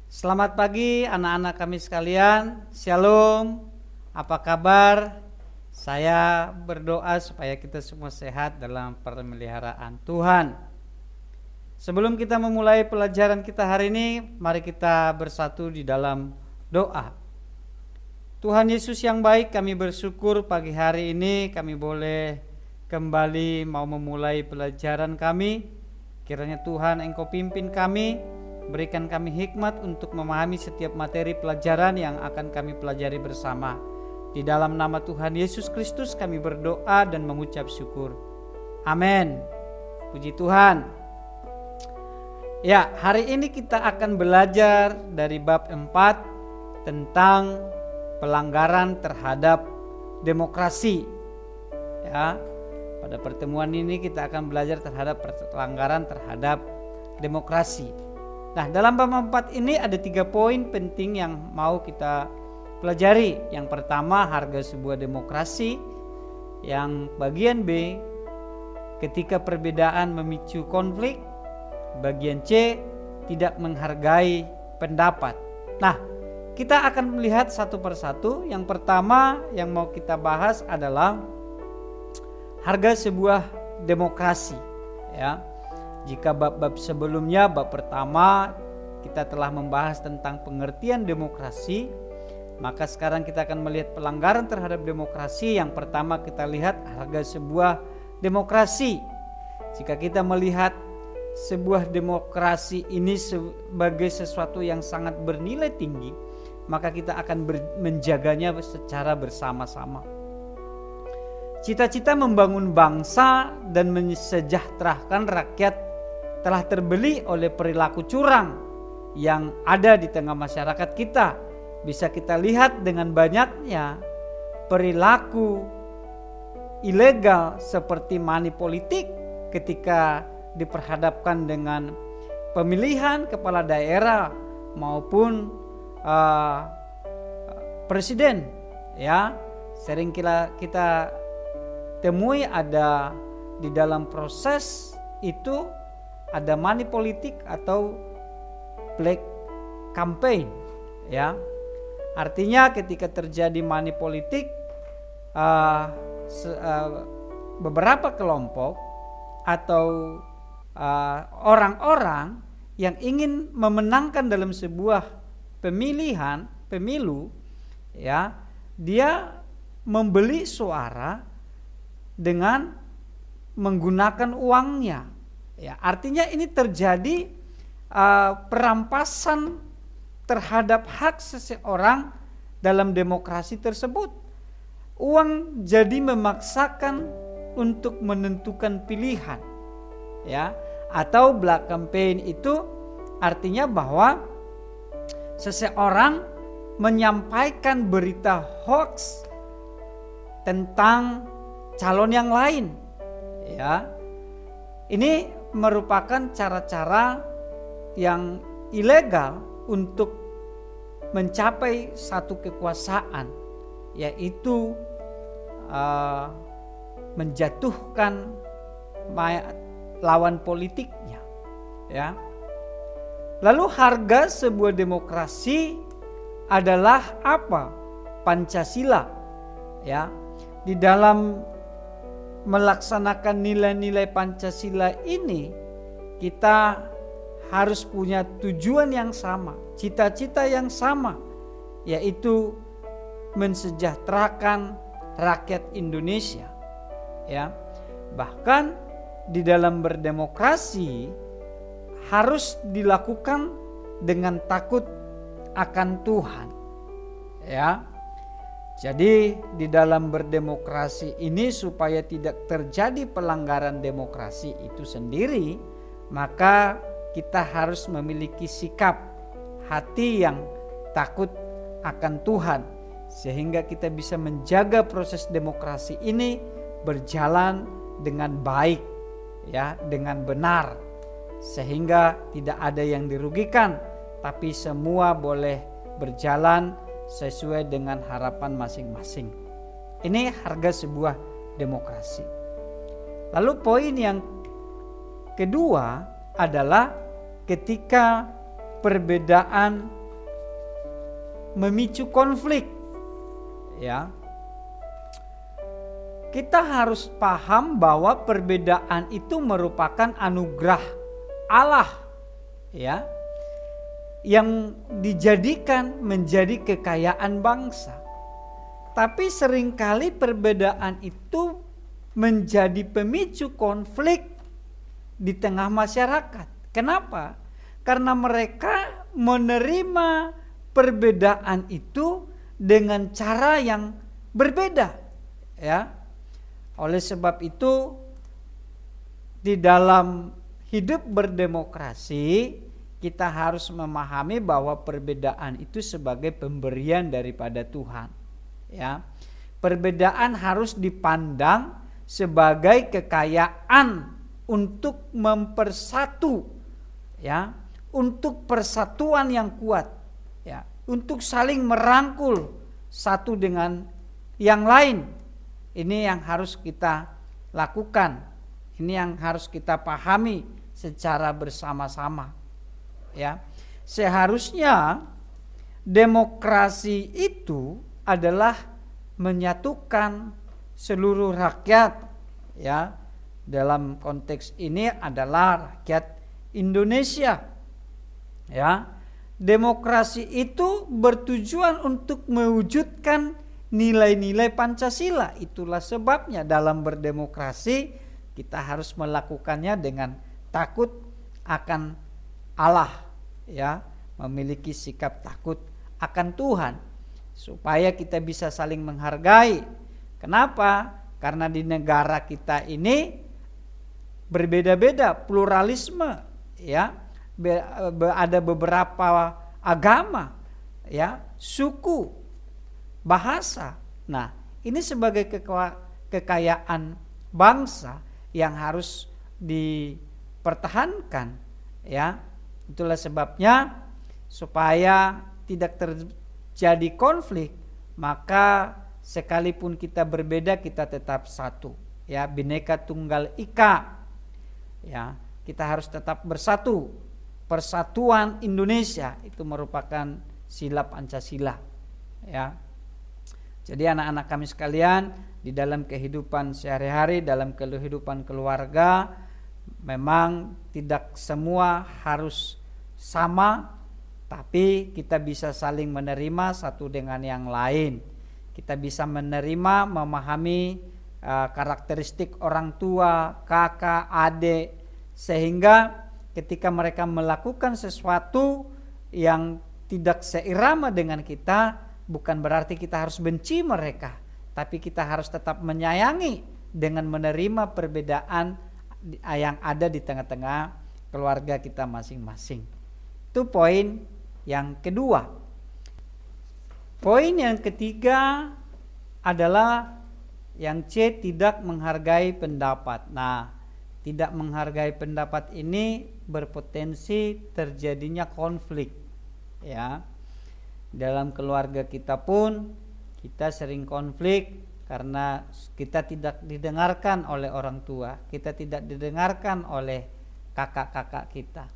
Selamat pagi anak-anak kami sekalian. Shalom. Apa kabar? Saya berdoa supaya kita semua sehat dalam pemeliharaan Tuhan. Sebelum kita memulai pelajaran kita hari ini, mari kita bersatu di dalam doa. Tuhan Yesus yang baik, kami bersyukur pagi hari ini kami boleh kembali mau memulai pelajaran kami. Kiranya Tuhan Engkau pimpin kami, berikan kami hikmat untuk memahami setiap materi pelajaran yang akan kami pelajari bersama. Di dalam nama Tuhan Yesus Kristus kami berdoa dan mengucap syukur. Amin. Puji Tuhan. Ya, hari ini kita akan belajar dari bab 4 tentang pelanggaran terhadap demokrasi. Ya, pada pertemuan ini kita akan belajar terhadap pelanggaran terhadap demokrasi. Nah, dalam bab 4 ini ada 3 poin penting yang mau kita pelajari. Yang pertama, harga sebuah demokrasi. Yang bagian B, ketika perbedaan memicu konflik. Bagian C, tidak menghargai pendapat. Nah, kita akan melihat satu persatu. Yang pertama yang mau kita bahas adalah harga sebuah demokrasi, ya. Jika bab-bab sebelumnya, bab pertama kita telah membahas tentang pengertian demokrasi, maka sekarang kita akan melihat pelanggaran terhadap demokrasi. Yang pertama kita lihat harga sebuah demokrasi. Jika kita melihat sebuah demokrasi ini sebagai sesuatu yang sangat bernilai tinggi, maka kita akan menjaganya secara bersama-sama. Cita-cita membangun bangsa dan mensejahterakan rakyat telah terbeli oleh perilaku curang yang ada di tengah masyarakat kita. Bisa kita lihat dengan banyaknya perilaku ilegal seperti money politik ketika diperhadapkan dengan pemilihan kepala daerah maupun presiden. Ya, sering kita temui ada di dalam proses itu ada money politik atau black campaign, ya. Artinya ketika terjadi money politik, beberapa kelompok atau orang-orang yang ingin memenangkan dalam sebuah pemilu, ya, dia membeli suara dengan menggunakan uangnya. Ya, artinya ini terjadi perampasan terhadap hak seseorang dalam demokrasi tersebut. Uang jadi memaksakan untuk menentukan pilihan, ya. Atau black campaign itu artinya bahwa seseorang menyampaikan berita hoax tentang calon yang lain, ya. Ini merupakan cara-cara yang ilegal untuk mencapai satu kekuasaan, yaitu menjatuhkan lawan politiknya, ya. Lalu harga sebuah demokrasi adalah apa? Pancasila, ya. Di dalam melaksanakan nilai-nilai Pancasila ini, kita harus punya tujuan yang sama, cita-cita yang sama, yaitu mensejahterakan rakyat Indonesia, ya. Bahkan di dalam berdemokrasi harus dilakukan dengan takut akan Tuhan, ya. Jadi di dalam berdemokrasi ini supaya tidak terjadi pelanggaran demokrasi itu sendiri, maka kita harus memiliki sikap hati yang takut akan Tuhan, sehingga kita bisa menjaga proses demokrasi ini berjalan dengan baik, ya, dengan benar, sehingga tidak ada yang dirugikan, tapi semua boleh berjalan sesuai dengan harapan masing-masing. Ini harga sebuah demokrasi. Lalu poin yang kedua adalah ketika perbedaan memicu konflik. Ya. Kita harus paham bahwa perbedaan itu merupakan anugerah Allah, ya, yang dijadikan menjadi kekayaan bangsa. Tapi seringkali perbedaan itu menjadi pemicu konflik di tengah masyarakat. Kenapa? Karena mereka menerima perbedaan itu dengan cara yang berbeda, ya. Oleh sebab itu, di dalam hidup berdemokrasi, kita harus memahami bahwa perbedaan itu sebagai pemberian daripada Tuhan. Ya, perbedaan harus dipandang sebagai kekayaan untuk mempersatu, ya, untuk persatuan yang kuat, ya, untuk saling merangkul satu dengan yang lain. Ini yang harus kita lakukan. Ini yang harus kita pahami secara bersama-sama. Ya. Seharusnya demokrasi itu adalah menyatukan seluruh rakyat. Ya. Dalam konteks ini adalah rakyat Indonesia. Ya. Demokrasi itu bertujuan untuk mewujudkan nilai-nilai Pancasila. Itulah sebabnya dalam berdemokrasi kita harus melakukannya dengan takut akan Allah, ya, memiliki sikap takut akan Tuhan, supaya kita bisa saling menghargai. Kenapa? Karena di negara kita ini berbeda-beda, pluralisme, ya, ada beberapa agama, ya, suku, bahasa. Nah, ini sebagai kekayaan bangsa yang harus dipertahankan, ya. Itulah sebabnya supaya tidak terjadi konflik, maka sekalipun kita berbeda kita tetap satu, ya, Bhinneka Tunggal Ika. Ya, kita harus tetap bersatu. Persatuan Indonesia itu merupakan sila Pancasila, ya. Jadi anak-anak kami sekalian, di dalam kehidupan sehari-hari, dalam kehidupan keluarga, memang tidak semua harus sama, tapi kita bisa saling menerima satu dengan yang lain. Kita bisa menerima, memahami karakteristik orang tua, kakak, adik, sehingga ketika mereka melakukan sesuatu yang tidak seirama dengan kita, bukan berarti kita harus benci mereka, tapi kita harus tetap menyayangi dengan menerima perbedaan yang ada di tengah-tengah keluarga kita masing-masing. Itu poin yang kedua. Poin yang ketiga adalah yang C, tidak menghargai pendapat. Nah, tidak menghargai pendapat ini berpotensi terjadinya konflik, ya. Dalam keluarga kita pun kita sering konflik karena kita tidak didengarkan oleh orang tua, kita tidak didengarkan oleh kakak-kakak kita.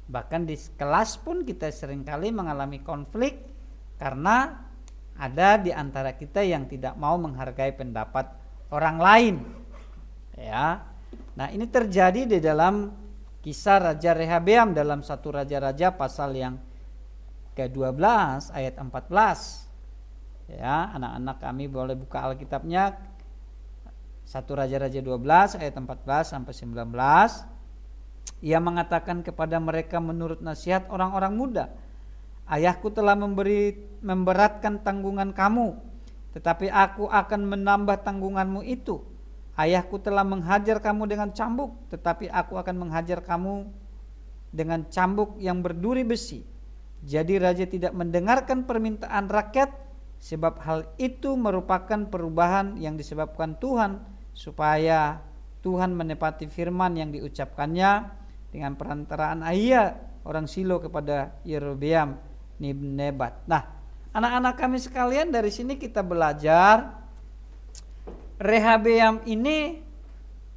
Bahkan di kelas pun kita seringkali mengalami konflik karena ada di antara kita yang tidak mau menghargai pendapat orang lain. Ya. Nah, ini terjadi di dalam kisah Raja Rehabeam dalam 1 Raja-Raja pasal yang ke-12 ayat 14. Ya, anak-anak kami boleh buka Alkitabnya, 1 Raja-Raja 12 ayat 14 sampai 19. Ia mengatakan kepada mereka menurut nasihat orang-orang muda, ayahku telah memberatkan tanggungan kamu, tetapi aku akan menambah tanggunganmu itu. Ayahku telah menghajar kamu dengan cambuk, tetapi aku akan menghajar kamu dengan cambuk yang berduri besi. Jadi raja tidak mendengarkan permintaan rakyat, sebab hal itu merupakan perubahan yang disebabkan Tuhan, supaya Tuhan menepati firman yang diucapkannya dengan perantaraan Ahia orang Silo kepada Yerobeam bin Nebat. Nah, anak-anak kami sekalian, dari sini kita belajar Rehabeam ini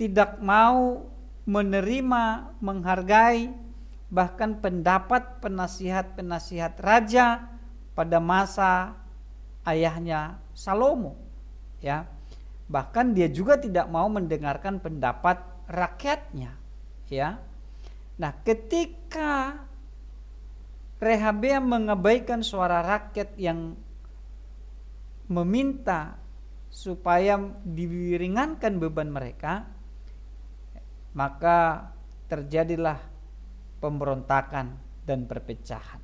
tidak mau menerima, menghargai bahkan pendapat penasihat-penasihat raja pada masa ayahnya Salomo, ya. Bahkan dia juga tidak mau mendengarkan pendapat rakyatnya, ya. Nah, ketika Rehabeam mengabaikan suara rakyat yang meminta supaya diringankan beban mereka, maka terjadilah pemberontakan dan perpecahan.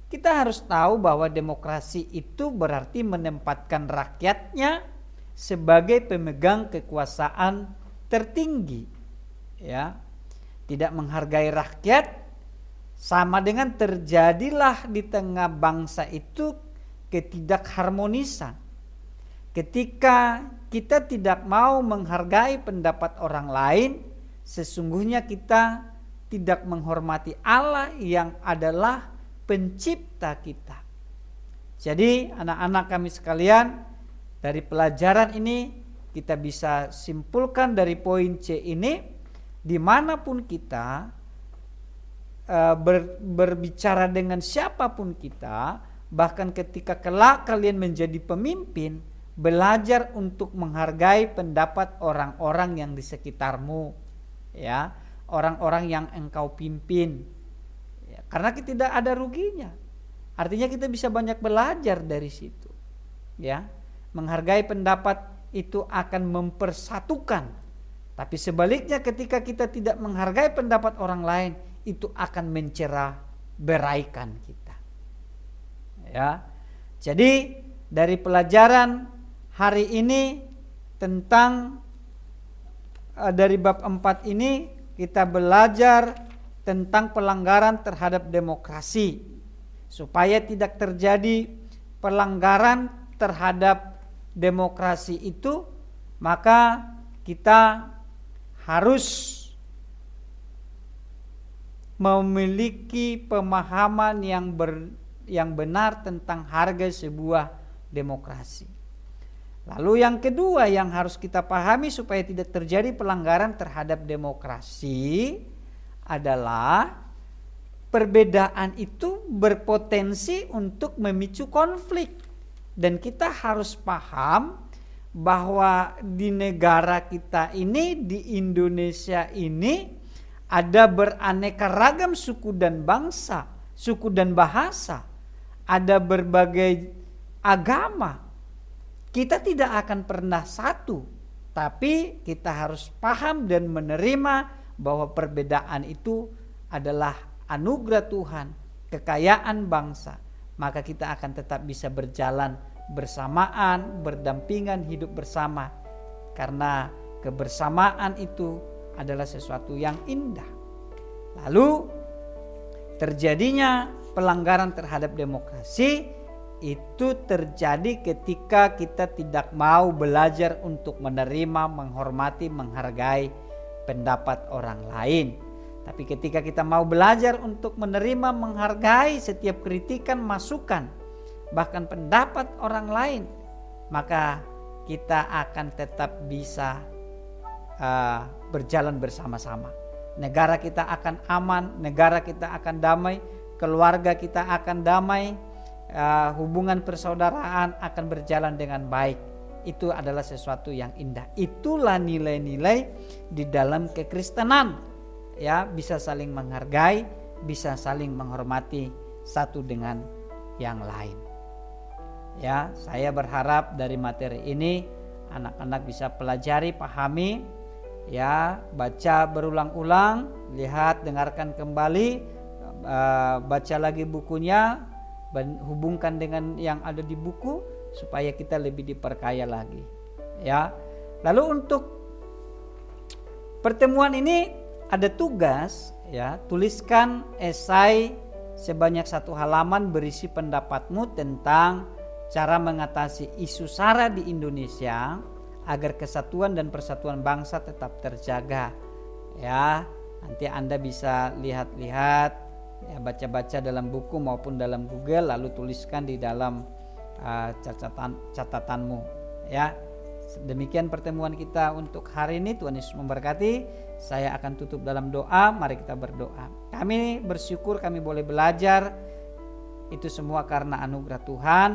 Kita harus tahu bahwa demokrasi itu berarti menempatkan rakyatnya sebagai pemegang kekuasaan tertinggi, ya. Tidak menghargai rakyat sama dengan terjadilah di tengah bangsa itu ketidakharmonisan. Ketika kita tidak mau menghargai pendapat orang lain, sesungguhnya kita tidak menghormati Allah yang adalah pencipta kita. Jadi anak-anak kami sekalian, dari pelajaran ini kita bisa simpulkan dari poin C ini, dimanapun kita berbicara dengan siapapun kita, bahkan ketika kelak kalian menjadi pemimpin, belajar untuk menghargai pendapat orang-orang yang di sekitarmu, ya, orang-orang yang engkau pimpin, ya, karena tidak ada ruginya. Artinya kita bisa banyak belajar dari situ, ya. Menghargai pendapat itu akan mempersatukan, tapi sebaliknya ketika kita tidak menghargai pendapat orang lain, itu akan mencerah beraikan kita, ya. Jadi dari pelajaran hari ini tentang dari bab 4 ini kita belajar tentang pelanggaran terhadap demokrasi. Supaya tidak terjadi pelanggaran terhadap demokrasi itu, maka kita harus memiliki pemahaman yang benar tentang harga sebuah demokrasi. Lalu yang kedua yang harus kita pahami supaya tidak terjadi pelanggaran terhadap demokrasi adalah perbedaan itu berpotensi untuk memicu konflik. Dan kita harus paham bahwa di negara kita ini, di Indonesia ini, ada beraneka ragam suku dan bangsa, suku dan bahasa, ada berbagai agama. Kita tidak akan pernah satu, tapi kita harus paham dan menerima bahwa perbedaan itu adalah anugerah Tuhan, kekayaan bangsa. Maka kita akan tetap bisa berjalan bersamaan, berdampingan, hidup bersama. Karena kebersamaan itu adalah sesuatu yang indah. Lalu terjadinya pelanggaran terhadap demokrasi itu terjadi ketika kita tidak mau belajar untuk menerima, menghormati, menghargai pendapat orang lain. Tapi ketika kita mau belajar untuk menerima, menghargai setiap kritikan, masukan, bahkan pendapat orang lain, maka kita akan tetap bisa berjalan bersama-sama. Negara kita akan aman, negara kita akan damai, keluarga kita akan damai, hubungan persaudaraan akan berjalan dengan baik. Itu adalah sesuatu yang indah. Itulah nilai-nilai di dalam kekristenan. Ya, bisa saling menghargai, bisa saling menghormati satu dengan yang lain. Ya, saya berharap dari materi ini anak-anak bisa pelajari, pahami, ya, baca berulang-ulang, lihat, dengarkan kembali, baca lagi bukunya, hubungkan dengan yang ada di buku supaya kita lebih diperkaya lagi. Ya. Lalu untuk pertemuan ini ada tugas, ya, tuliskan esai sebanyak 1 halaman berisi pendapatmu tentang cara mengatasi isu SARA di Indonesia agar kesatuan dan persatuan bangsa tetap terjaga. Ya, nanti Anda bisa lihat-lihat, ya, baca-baca dalam buku maupun dalam Google, lalu tuliskan di dalam catatanmu. Ya, Demikian pertemuan kita untuk hari ini. Tuhan Yesus memberkati. Saya akan tutup dalam doa. Mari kita berdoa. Kami bersyukur kami boleh belajar. Itu semua karena anugerah Tuhan.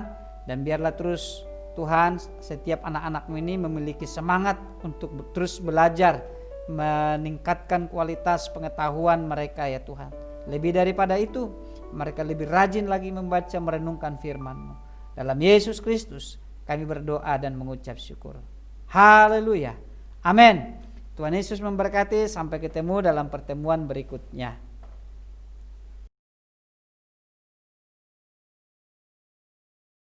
Dan biarlah terus Tuhan, setiap anak-anak-Mu ini memiliki semangat untuk terus belajar, meningkatkan kualitas pengetahuan mereka ya Tuhan. Lebih daripada itu, mereka lebih rajin lagi membaca, merenungkan firman-Mu. Dalam Yesus Kristus kami berdoa dan mengucap syukur. Haleluya. Amin. Tuhan Yesus memberkati. Sampai ketemu dalam pertemuan berikutnya.